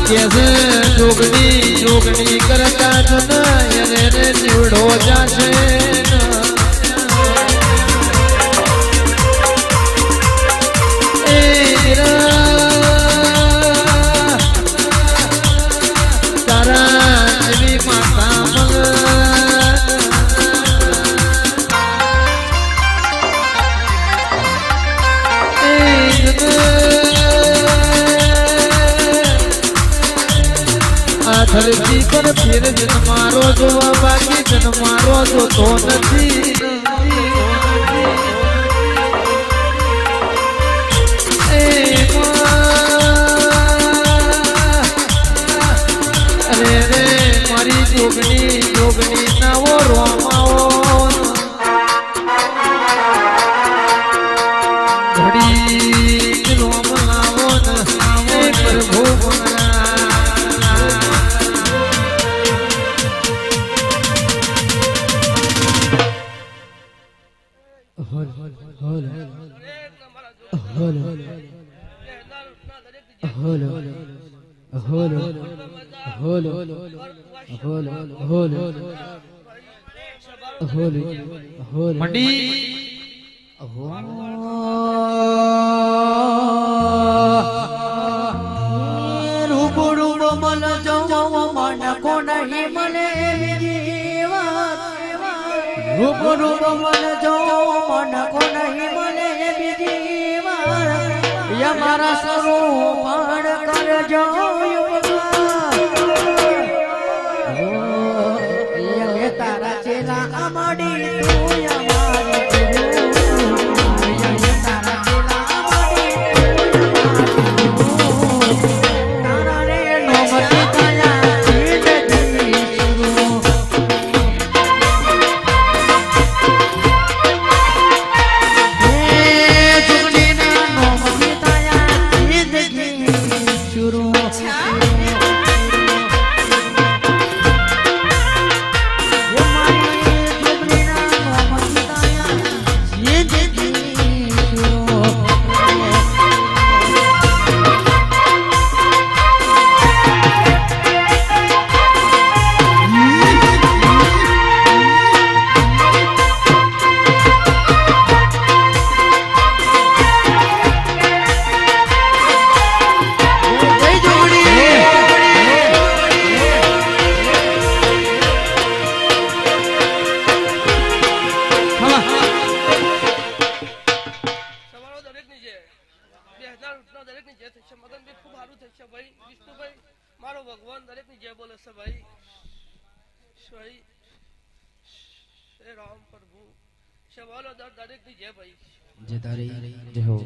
જોગણી કરતા એને નીવડો જાશે તારા જેવી માતા ધરતી પર ફેર જન્મારો જોવા બાકી જન્મારો જોતો નથી અરે રે મારી જોગણી નાવો રોમાવો ઘડી રોમ લાવો ને પ્રભુ મારા સ્વરૂપ કરજો તારા ચેલા અમાડી મારો ભગવાન દરેક ની જય બોલે છે ભાઈ શ્રી રામ પ્રભુ શવાલો દરેક ની જય ભાઈ જય તારી જય હો